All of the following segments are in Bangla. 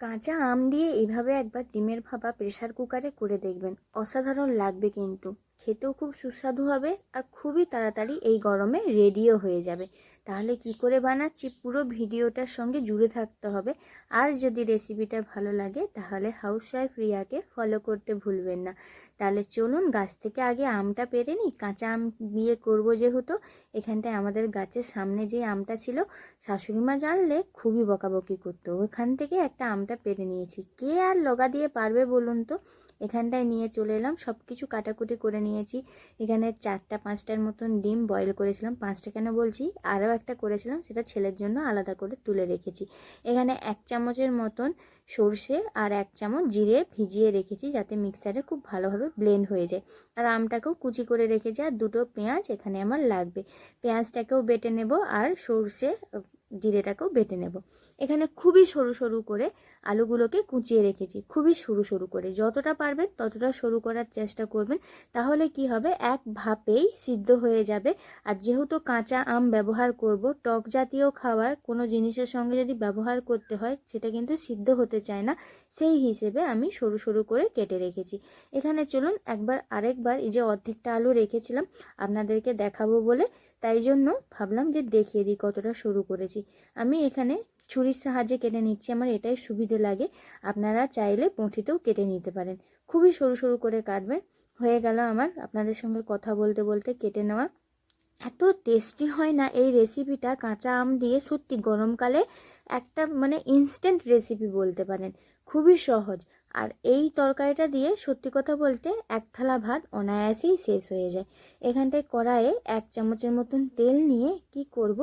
কাঁচা আম দিয়ে এভাবে একবার ডিমের ভাপা প্রেসার কুকারে করে দেখবেন, অসাধারণ লাগবে। কিন্তু খেতেও খুব সুস্বাদু হবে আর খুবই তাড়াতাড়ি এই গরমে রেডিও হয়ে যাবে। তাহলে কি করে বানাচ্ছি পুরো ভিডিওটার সঙ্গে জুড়ে থাকতে হবে। আর যদি রেসিপিটা ভালো লাগে তাহলে হাউসওয়াইফ রিয়াকে ফলো করতে ভুলবেন না। তাহলে চলুন গাছ থেকে আগে আমটা পেড়ে নিই। কাঁচা আম দিয়ে করব যেহেতু, এখানটায় আমাদের গাছের সামনে যে আমটা ছিল, শাশুড়ি মা জানলে খুবই বকাবকি করতো। ওখান থেকে একটা আমটা পেড়ে নিয়েছি, কে আর লগা দিয়ে পারবে বলুন তো। এখানটায় নিয়ে চলে এলাম, সব কিছু কাটাকুটি করে নিয়েছি। এখানে 4-5টার মতন ডিম বয়েল করেছিলাম, 5টা কেন বলছি, আরও একটা করেছিলাম, সেটা ছেলের জন্য আলাদা করে তুলে রেখেছি। এখানে 1 চামচের মতন সর্ষে আর 1 চামচ জিরে ভিজিয়ে রেখেছি, যাতে মিক্সারে খুব ভালোভাবে ব্লেন্ড হয়ে যায়। আর আমটাকেও কুচি করে রেখেছি, আর 2টো পেঁয়াজ এখানে আমার লাগবে। পেঁয়াজটাকেও বেটে নেব আর সর্ষে জিরেটাকেও বেটে নেব। এখানে খুবই সরু সরু করে আলুগুলোকে কুচিয়ে রেখেছি, খুবই সরু সরু করে, যতটা পারবেন ততটা সরু করার চেষ্টা করবেন। তাহলে কি হবে, এক ভাপেই সিদ্ধ হয়ে যাবে। আর যেহেতু কাঁচা আম ব্যবহার করব, টক জাতীয় খাবার কোনো জিনিসের সঙ্গে যদি ব্যবহার করতে হয় সেটা কিন্তু সিদ্ধ হতে চায় না, সেই হিসেবে আমি সরু সরু করে কেটে রেখেছি। এখানে চলুন আরেকবার এই যে অর্ধেকটা আলু রেখেছিলাম আপনাদেরকে দেখাবো বলে, তাই জন্য ভাবলাম যে দেখিয়ে দিই কতটা সরু করেছি। আমি এখানে ছুরির সাহায্যে কেটে নিচ্ছি, আমার এটাই সুবিধে লাগে। আপনারা চাইলে বঁটিতেও কেটে নিতে পারেন। খুবই সরু সরু করে কাটবেন। হয়ে গেল আমার আপনাদের সঙ্গে কথা বলতে বলতে কেটে নেওয়া। এত টেস্টি হয় না এই রেসিপিটা কাঁচা আম দিয়ে, সত্যি গরমকালে একটা ইনস্ট্যান্ট রেসিপি বলতে পারেন। খুবই সহজ। আর এই তরকারিটা দিয়ে সত্যি কথা বলতে 1 থালা ভাত অনায়াসেই শেষ হয়ে যায়। এখানটায় কড়াইয়ে 1 চামচের মতন তেল নিয়ে কি করব,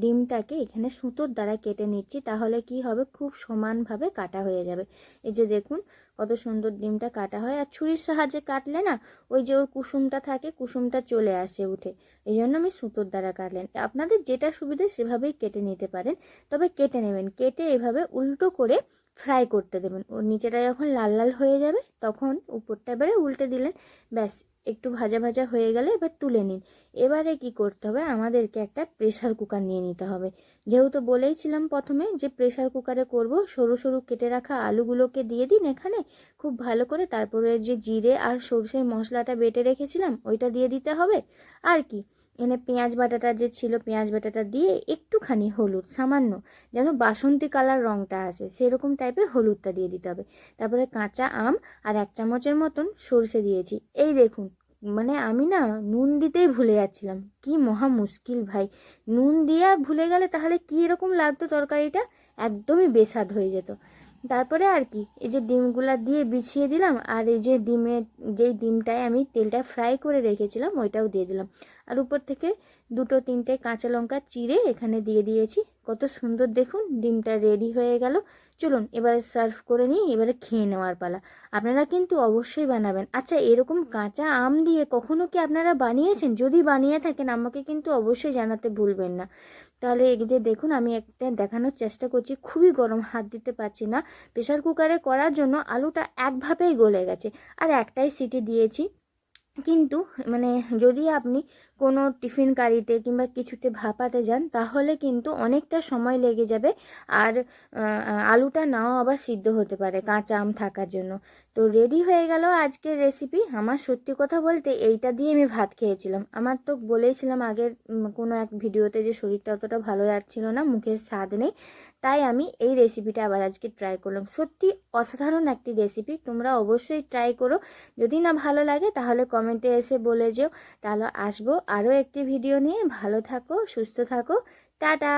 ডিমটাকে এখানে সুতোর দ্বারা কেটে নিচ্ছি। তাহলে কি হবে, খুব সমানভাবে কাটা হয়ে যাবে। এই যে দেখুন কত সুন্দর ডিমটা কাটা হয়। আর ছুরির সাহায্যে কাটলে না, ওই যে ওর কুসুমটা থাকে, কুসুমটা চলে আসে উঠে। এই জন্য আমি সুতোর দ্বারা কাটলেন, আপনাদের যেটা সুবিধে সেভাবেই কেটে নিতে পারেন। তবে কেটে নেবেন, কেটে এভাবে উল্টো করে ফ্রাই করতে দেবেন। ওর নিচেটা যখন লাল লাল হয়ে যাবে তখন উপরটা এবারে উল্টে দিলেন। ব্যাস, একটু ভাজা ভাজা হয়ে গেলে এবার তুলে নিন। এবারে কি করতে হবে, আমাদেরকে একটা প্রেসার কুকার নিয়ে নিতে হবে। যেহেতু বলেইছিলাম প্রথমে যে প্রেসার কুকারে করব, সরু সরু কেটে রাখা আলুগুলোকে দিয়ে দিন এখানে খুব ভালো করে। তারপরে যে জিরে আর সরষের মশলাটা বেটে রেখেছিলাম ওইটা দিয়ে দিতে হবে। আর কি, এখানে পেঁয়াজ বাটাটা যে ছিল, পেঁয়াজ বাটাটা দিয়ে একটুখানি হলুদ সামান্য, যেন বাসন্তী কালার রঙটা আসে সেরকম টাইপের হলুদটা দিয়ে দিতে হবে। তারপরে কাঁচা আম আর 1 চামচের মতন সর্ষে দিয়েছি। এই দেখুন, আমি না নুন দিতেই ভুলে যাচ্ছিলাম, কি মহা মুশকিল ভাই। নুন দিয়া ভুলে গেলে তাহলে কি এরকম লাগতো তরকারিটা, একদমই বেস্বাদ হয়ে যেত। তারপরে আর কি, এই যে ডিমগুলা দিয়ে বিছিয়ে দিলাম, আর এই যে যেই ডিমটায় আমি তেলটা ফ্রাই করে রেখেছিলাম ওইটাও দিয়ে দিলাম। আর উপর থেকে 2-3টে কাঁচা লঙ্কা চিড়ে এখানে দিয়ে দিয়েছি। কত সুন্দর দেখুন ডিমটা রেডি হয়ে গেল। চলুন এবারে সার্ভ করে নিই, এবারে খেয়ে নেওয়ার পালা। আপনারা কিন্তু অবশ্যই বানাবেন। আচ্ছা, এরকম কাঁচা আম দিয়ে কখনো কি আপনারা বানিয়েছেন? যদি বানিয়ে থাকেন আমাকে কিন্তু অবশ্যই জানাতে ভুলবেন না। তাহলে এই যে দেখুন, আমি একটা দেখানোর চেষ্টা করছি, খুবই গরম, হাত দিতে পারছি না। প্রেসার কুকারে করার জন্য আলুটা একভাবেই গলে গেছে, আর একটাই সিটি দিয়েছি। কিন্তু যদি আপনি কোনো টিফিন কারিতে কিংবা কিছুতে ভাপাতে যান তাহলে কিন্তু অনেকটা সময় লেগে যাবে। আর আলুটা নাও আবার সিদ্ধ হতে পারে কাঁচা আম থাকার জন্য। তো রেডি হয়ে গেল আজকের রেসিপি। আমার সত্যি কথা বলতে এইটা দিয়ে আমি ভাত খেয়েছিলাম। আমার তো বলেইছিলাম আগের কোনো এক ভিডিওতে যে শরীরটা অতটা ভালো যাচ্ছিল না, মুখের স্বাদ নেই, তাই আমি এই রেসিপিটা আবার আজকে ট্রাই করলাম। সত্যি অসাধারণ একটি রেসিপি, তোমরা অবশ্যই ট্রাই করো। যদি না ভালো লাগে তাহলে কমেন্টে এসে বলে যেও, তাহলে আসবো আরও একটি ভিডিও নিয়ে। ভালো থাকো, সুস্থ থাকো, টাটা।